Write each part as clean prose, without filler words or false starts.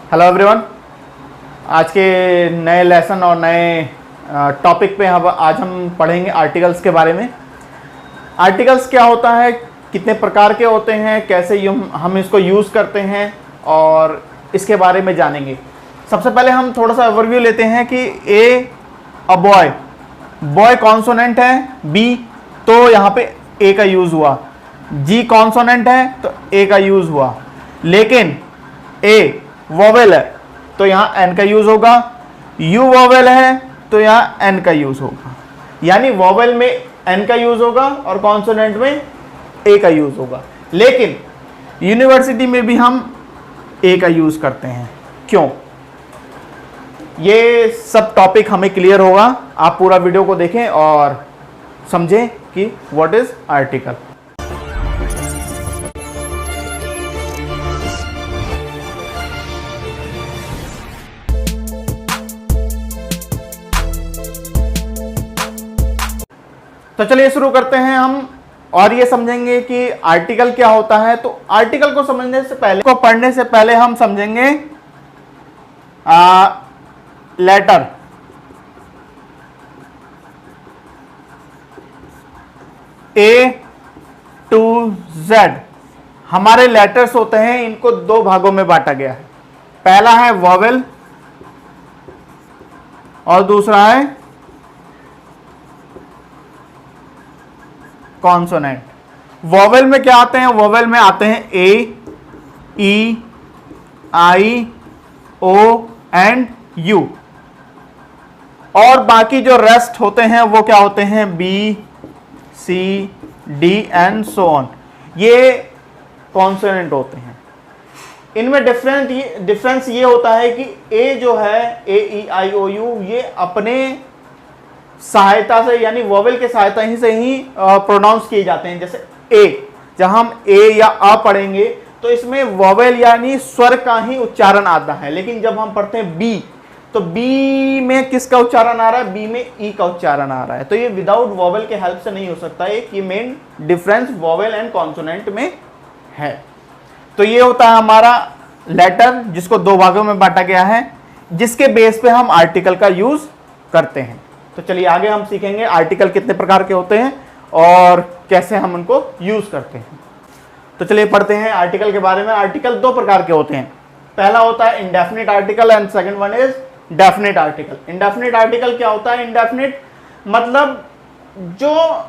Hello everyone. आज के नए लेसन और नए टॉपिक पे आज हम पढ़ेंगे आर्टिकल्स के बारे में। आर्टिकल्स क्या होता है, कितने प्रकार के होते हैं, कैसे हम इसको यूज़ करते हैं और इसके बारे में जानेंगे। सबसे पहले हम थोड़ा सा ओवरव्यू लेते हैं कि अ बॉय, बॉय कॉन्सोनेंट है, बी तो यहाँ पे ए का यूज़ हुआ, जी कॉन्सोनेंट है तो ए का यूज़ हुआ, लेकिन ए वोवेल है तो यहाँ एन का यूज होगा, यू वोवेल है तो यहाँ एन का यूज होगा। यानी वोवेल में एन का यूज होगा और कॉन्सोनेंट में ए का यूज होगा। लेकिन यूनिवर्सिटी में भी हम ए का यूज करते हैं। क्यों? ये सब टॉपिक हमें क्लियर होगा। आप पूरा वीडियो को देखें और समझें कि व्हाट इज आर्टिकल। तो चलिए शुरू करते हैं हम और ये समझेंगे कि आर्टिकल क्या होता है। तो आर्टिकल को समझने से पहले, को पढ़ने से पहले हम समझेंगे लेटर। ए टू जेड हमारे लेटर्स होते हैं, इनको दो भागों में बांटा गया है। पहला है वोवेल और दूसरा है कॉन्सोनेंट। वोवेल में क्या आते हैं? वोवेल में आते हैं ए, ई, आई, ओ एंड यू, और बाकी जो रेस्ट होते हैं वो क्या होते हैं? B, C, D and so on. ये कॉन्सोनेंट होते हैं। इनमें डिफरेंस ये होता है कि ए जो है, ए, ई, आई, ओ, यू, ये अपने सहायता से यानी वोवेल के सहायता ही से ही प्रोनाउंस किए जाते हैं। जैसे ए, जब हम ए या अ पढ़ेंगे तो इसमें वोवेल यानी स्वर का ही उच्चारण आता है। लेकिन जब हम पढ़ते हैं बी, तो बी में किसका उच्चारण आ रहा है? बी में ई का उच्चारण आ रहा है। तो ये विदाउट वोवेल के हेल्प से नहीं हो सकता। एक ये main difference vowel and consonant में है। तो ये होता है हमारा लेटर, जिसको दो भागों में बांटा गया है, जिसके बेस पे हम आर्टिकल का यूज करते हैं। तो चलिए आगे हम सीखेंगे आर्टिकल कितने प्रकार के होते हैं और कैसे हम उनको यूज करते हैं। तो चलिए पढ़ते हैं आर्टिकल के बारे में। आर्टिकल दो प्रकार के होते हैं। पहला होता है indefinite article and second one is definite article. Indefinite article क्या होता है? इंडेफिनिट मतलब जो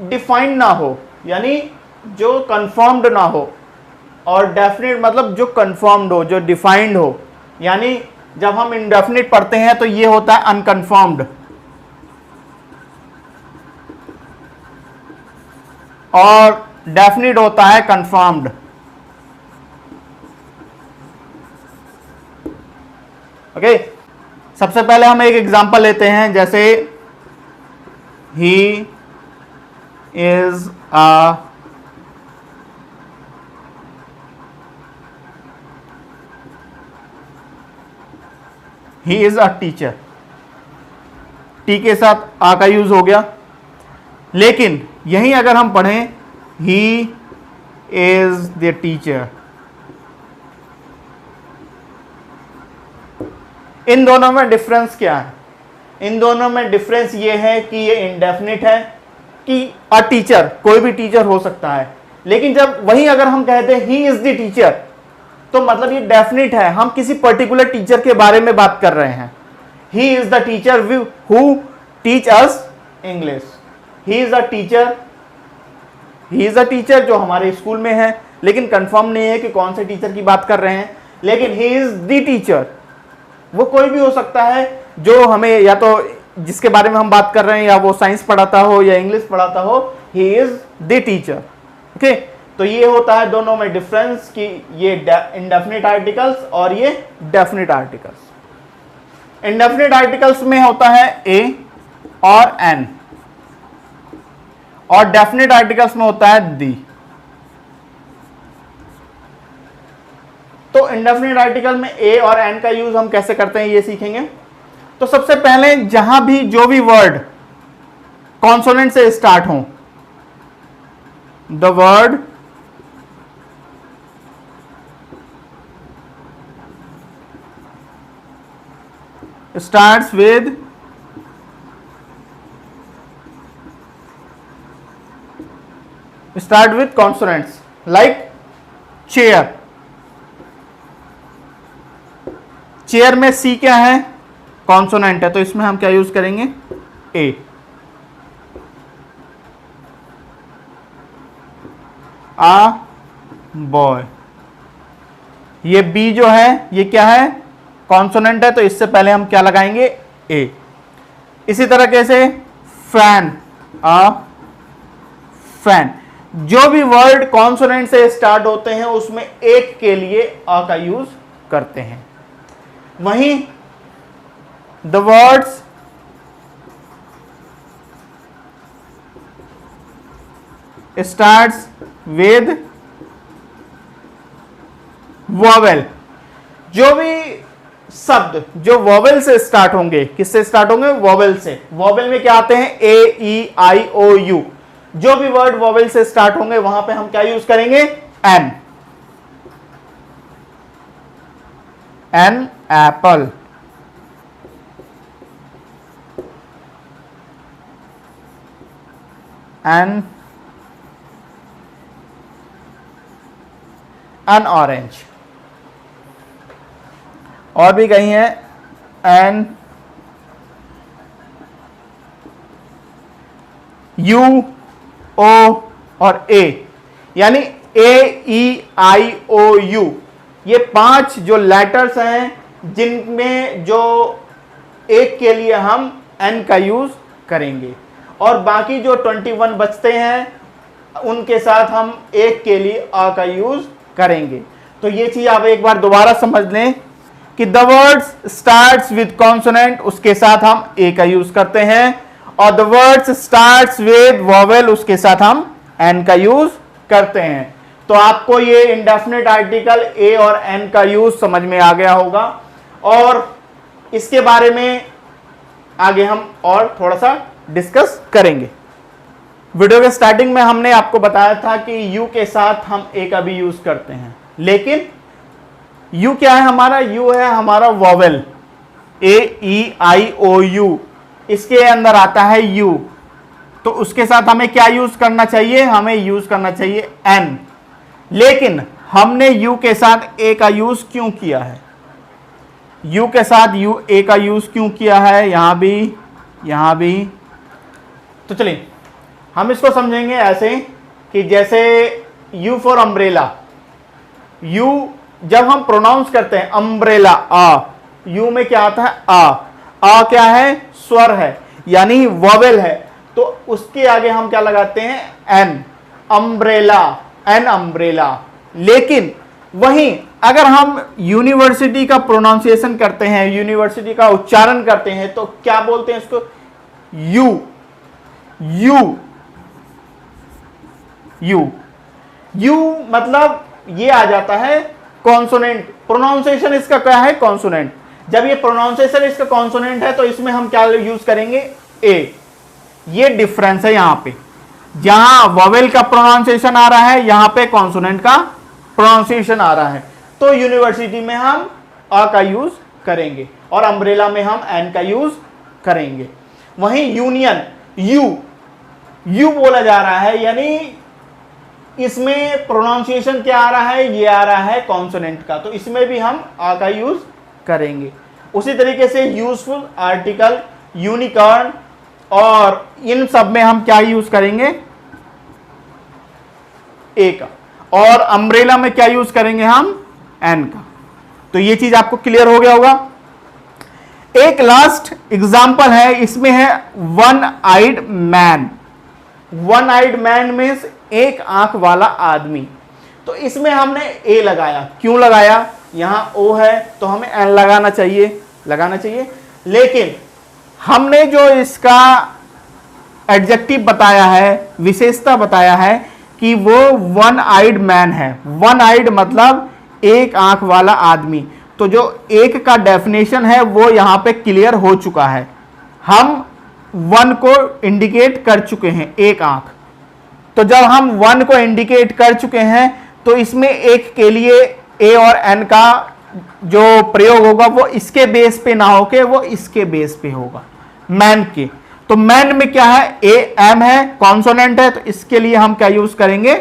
डिफाइंड ना हो, यानी जो कंफर्म्ड ना हो, और डेफिनिट मतलब जो कंफर्म्ड हो, जो डिफाइंड हो। यानी जब हम इंडेफिनिट पढ़ते हैं तो ये होता है अनकंफर्म्ड, और डेफिनिट होता है कंफर्म्ड। ओके, सबसे पहले हम एक एग्जांपल लेते हैं। जैसे he is a teacher. T के साथ आ का यूज हो गया। लेकिन यहीं अगर हम पढ़ें ही इज द टीचर, इन दोनों में डिफरेंस क्या है? इन दोनों में डिफरेंस ये है कि ये इंडेफिनिट है कि अ टीचर, कोई भी टीचर हो सकता है। लेकिन जब वहीं अगर हम कहते हैं ही इज द टीचर, तो मतलब ये डेफिनिट है, हम किसी पर्टिकुलर टीचर के बारे में बात कर रहे हैं। He is the teacher who teach us English. He is a teacher, he is a teacher जो हमारे स्कूल में है, लेकिन कंफर्म नहीं है कि कौन से टीचर की बात कर रहे हैं। लेकिन ही इज द टीचर, वो कोई भी हो सकता है जो हमें, या तो जिसके बारे में हम बात कर रहे हैं, या वो साइंस पढ़ाता हो या इंग्लिश पढ़ाता हो, he is the teacher. Okay, तो ये होता है दोनों में डिफरेंस कि ये इंडेफिनिट आर्टिकल्स और ये डेफिनिट आर्टिकल्स। इंडेफिनिट आर्टिकल्स में होता है ए और एन, और डेफिनिट आर्टिकल्स में होता है दी। तो इंडेफिनिट आर्टिकल में ए और एन का यूज हम कैसे करते हैं ये सीखेंगे। तो सबसे पहले जहां भी जो भी वर्ड कॉन्सोनेंट से स्टार्ट हो, the word starts with consonants like chair. Chair में सी क्या है? कॉन्सोनेंट है, तो इसमें हम क्या यूज करेंगे? ए. आ बॉय, ये बी जो है ये क्या है? कॉन्सोनेंट है, तो इससे पहले हम क्या लगाएंगे? ए. इसी तरह कैसे? फैन, आ फैन. जो भी वर्ड कॉन्सोनेंट से स्टार्ट होते हैं उसमें एक के लिए आ का यूज करते हैं. वहीं the words starts with vowel. जो भी शब्द जो वॉवेल से स्टार्ट होंगे, किससे स्टार्ट होंगे? वॉवेल से. वॉवेल में क्या आते हैं? ए, ई, आई, ओ, यू. जो भी वर्ड वॉवेल से स्टार्ट होंगे वहां पे हम क्या यूज करेंगे? An. An apple, an orange. और भी कहीं है एन यू, ओ और ए. यानी ए, ई, आई, ओ, यू, ये 5 जो लेटर्स हैं जिनमें जो एक के लिए हम एन का यूज करेंगे, और बाकी जो 21 बचते हैं उनके साथ हम एक के लिए आ का यूज करेंगे. तो ये चीज आप एक बार दोबारा समझ लें कि the words starts with consonant, उसके साथ हम ए का यूज करते हैं, और the words starts with vowel, उसके साथ हम एन का यूज करते हैं. तो आपको ये इंडेफिनिट आर्टिकल ए और एन का यूज समझ में आ गया होगा, और इसके बारे में आगे हम और थोड़ा सा डिस्कस करेंगे. वीडियो के स्टार्टिंग में हमने आपको बताया था कि यू के साथ हम ए का भी यूज करते हैं, लेकिन यू क्या है हमारा? यू है हमारा vowel. A, E, I, O, you, इसके अंदर आता है यू, तो उसके साथ हमें क्या यूज करना चाहिए? हमें यूज करना चाहिए एन. लेकिन हमने यू के साथ ए का यूज क्यों किया है? यू के साथ यू ए का यूज क्यों किया है? यहां भी. तो चलिए हम इसको समझेंगे ऐसे कि जैसे यू फॉर अम्ब्रेला. यू जब हम प्रोनाउंस करते हैं अम्ब्रेला, आ, यू में क्या आता है? आ क्या है? स्वर है, यानी वॉवेल है, तो उसके आगे हम क्या लगाते हैं? एन. Umbrella, an umbrella. लेकिन वहीं अगर हम यूनिवर्सिटी का प्रोनाउंसिएशन करते हैं, यूनिवर्सिटी का उच्चारण करते हैं, तो क्या बोलते हैं इसको? यू. यू मतलब ये आ जाता है कॉन्सोनेंट. प्रोनाउंसिएशन इसका क्या है? कॉन्सोनेंट. जब ये प्रोनाउंसिएशन इसका कॉन्सोनेंट है तो इसमें हम क्या यूज करेंगे? ए. ये डिफरेंस है यहां पे. जहां वॉवेल का प्रोनाउंसिएशन आ रहा है, यहां पे कॉन्सोनेंट का प्रोनाउंसिएशन आ रहा है. तो यूनिवर्सिटी में हम आ का यूज करेंगे और अम्ब्रेला में हम एन का यूज करेंगे. वहीं यूनियन, यू बोला जा रहा है, यानी इसमें प्रोनाउंसिएशन क्या आ रहा है? ये आ रहा है कॉन्सोनेंट का, तो इसमें भी हम आ का यूज करेंगे. उसी तरीके से यूजफुल आर्टिकल, यूनिकॉर्न, और इन सब में हम क्या यूज करेंगे? ए का. और अम्ब्रेला में क्या यूज करेंगे हम? एन का. तो ये चीज आपको क्लियर हो गया होगा. एक लास्ट एग्जांपल है, इसमें है one eyed man. One eyed man means एक आंख वाला आदमी. तो इसमें हमने ए लगाया. क्यों लगाया? यहां ओ है तो हमें एन लगाना चाहिए. लेकिन हमने जो इसका एडजेक्टिव बताया है, विशेषता बताया है कि वो वन आइड मैन है. वन आइड मतलब एक आंख वाला आदमी. तो जो एक का डेफिनेशन है वो यहां पे क्लियर हो चुका है. हम वन को इंडिकेट कर चुके हैं, एक आंख. तो जब हम वन को इंडिकेट कर चुके हैं तो इसमें एक के लिए ए और एन का जो प्रयोग होगा वो इसके बेस पे ना होके वो इसके बेस पे होगा, मैन के। तो मैन में क्या है, ए एम है, कॉन्सोनेंट है, तो इसके लिए हम क्या यूज करेंगे,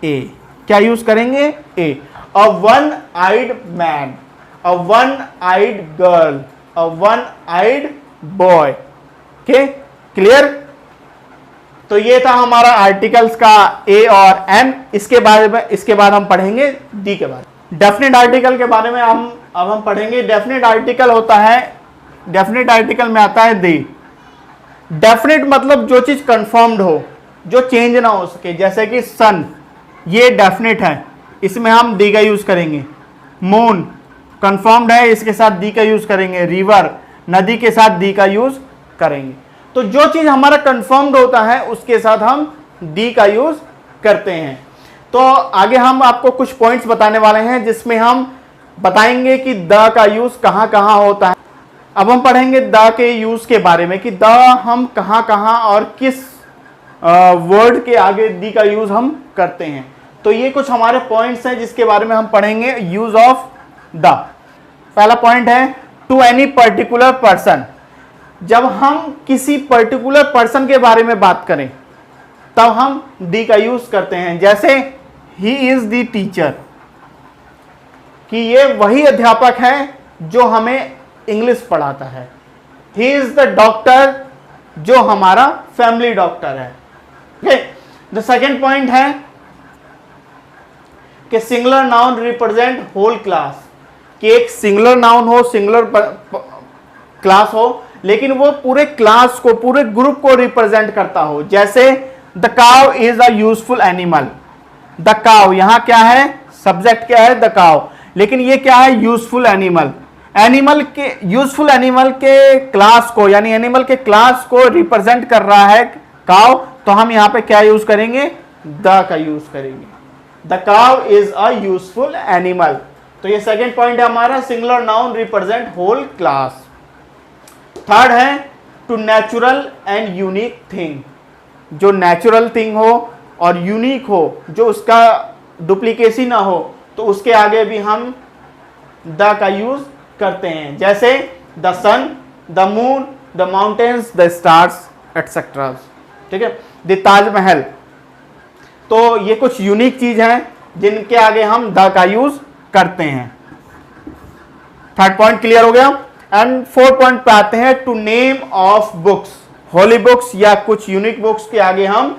ए। क्या यूज करेंगे, a. A one eyed man, a one eyed girl, a one eyed boy. Okay, clear. तो ये था हमारा आर्टिकल्स का ए और एम। इसके बाद हम पढ़ेंगे डी के बारे में। डेफिनेट आर्टिकल के बारे में हम पढ़ेंगे। डेफिनेट आर्टिकल होता है, डेफिनेट आर्टिकल में आता है दी। डेफिनेट मतलब जो चीज कंफर्म्ड हो, जो चेंज ना हो सके, जैसे कि सन, ये डेफिनेट है, इसमें हम दी का यूज करेंगे। मून कंफर्म्ड है, इसके साथ दी का यूज करेंगे। रिवर, नदी के साथ दी का यूज करेंगे। तो जो चीज हमारा कंफर्म्ड होता है उसके साथ हम दी का यूज करते हैं। तो आगे हम आपको कुछ पॉइंट्स बताने वाले हैं जिसमें हम बताएंगे कि द का यूज कहां कहां होता है। अब हम पढ़ेंगे द के यूज के बारे में कि द हम कहां कहां और किस वर्ड के आगे दी का यूज हम करते हैं। तो ये कुछ हमारे पॉइंट्स हैं जिसके बारे में हम पढ़ेंगे यूज ऑफ द। पहला पॉइंट है टू एनी पर्टिकुलर पर्सन। जब हम किसी पर्टिकुलर पर्सन के बारे में बात करें तब हम दी का यूज करते हैं। जैसे ही इज द टीचर, कि ये वही अध्यापक है जो हमें इंग्लिश पढ़ाता है। ही इज द डॉक्टर, जो हमारा फैमिली डॉक्टर है। ओके, द सेकेंड पॉइंट है कि singular noun represent whole class, कि एक सिंगुलर नाउन हो, सिंगुलर क्लास हो, लेकिन वो पूरे क्लास को, पूरे ग्रुप को रिप्रेजेंट करता हो। जैसे the cow is a useful animal. The cow, यहां क्या है, सब्जेक्ट क्या है, द काउ, लेकिन ये क्या है, यूजफुल एनिमल। एनिमल के, यूजफुल एनिमल के क्लास को, यानी एनिमल के क्लास को रिप्रेजेंट कर रहा है काउ, तो हम यहां पे क्या यूज करेंगे, द का यूज करेंगे। The cow is a useful animal. तो ये सेकेंड पॉइंट है हमारा, singular noun represent whole class. Third है to natural and unique thing. जो नेचुरल थिंग हो और यूनिक हो, जो उसका डुप्लीकेसी ना हो, तो उसके आगे भी हम द का यूज करते हैं। जैसे the sun, the moon, the mountains, the stars, etcetera. ठीक है, द ताजमहल। तो ये कुछ यूनिक चीज है जिनके आगे हम द का यूज करते हैं। थर्ड पॉइंट क्लियर हो गया। एंड फोर्थ पॉइंट पे आते हैं to name of books. Holy books या कुछ यूनिक बुक्स के आगे हम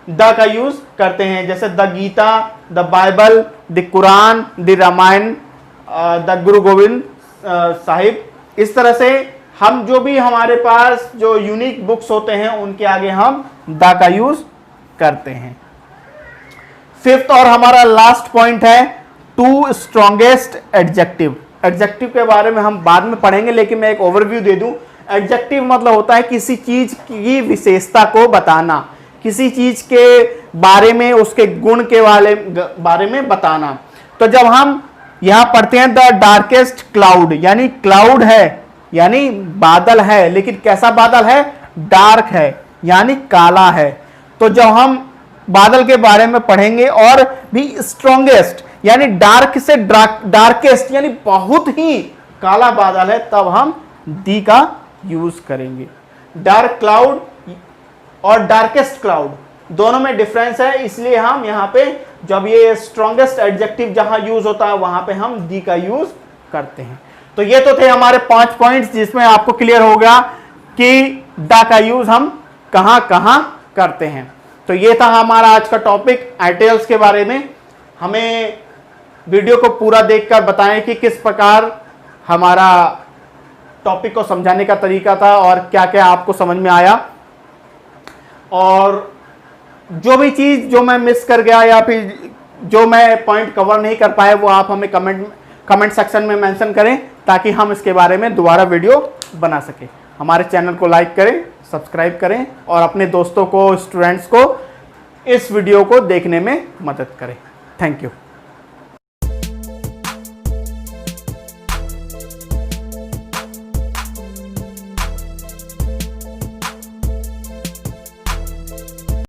द का यूज करते हैं। जैसे the Gita, the Bible, the Quran, the Ramayan, the Guru Gobind Sahib. इस तरह से हम जो भी हमारे पास जो यूनिक बुक्स होते हैं उनके आगे हम द का यूज करते हैं। फिफ्थ और हमारा लास्ट पॉइंट है टू स्ट्रॉन्गेस्ट एडजेक्टिव। एडजेक्टिव के बारे में हम बाद में पढ़ेंगे, लेकिन मैं एक ओवरव्यू दे दूं। एडजेक्टिव मतलब होता है किसी चीज की विशेषता को बताना, किसी चीज के बारे में, उसके गुण के बारे में बताना। तो जब हम यहां पढ़ते हैं द डार्केस्ट क्लाउड, यानी क्लाउड है, यानी बादल है, लेकिन कैसा बादल है, डार्क है, यानी काला है। तो जब हम बादल के बारे में पढ़ेंगे और भी स्ट्रॉन्गेस्ट, यानी डार्क से डार्केस्ट, यानी बहुत ही काला बादल है, तब हम दी का यूज करेंगे। डार्क क्लाउड और डार्केस्ट क्लाउड दोनों में डिफरेंस है, इसलिए हम यहां पे जब ये स्ट्रॉन्गेस्ट एडजेक्टिव जहां यूज होता है वहां पे हम दी का यूज करते हैं। तो ये तो थे हमारे 5 पॉइंट्स जिसमें आपको क्लियर हो गया कि द का यूज हम कहां कहां करते हैं। तो ये था हमारा आज का टॉपिक आर्टिकल्स के बारे में। हमें वीडियो को पूरा देखकर बताएं कि किस प्रकार हमारा टॉपिक को समझाने का तरीका था और क्या क्या आपको समझ में आया, और जो भी चीज जो मैं मिस कर गया या फिर जो मैं पॉइंट कवर नहीं कर पाया वो आप हमें कमेंट सेक्शन में मेंशन करें ताकि हम इसके बारे में दोबारा वीडियो बना सकें। हमारे चैनल को लाइक करें, सब्सक्राइब करें और अपने दोस्तों को, स्टूडेंट्स को इस वीडियो को देखने में मदद करें। Thank you.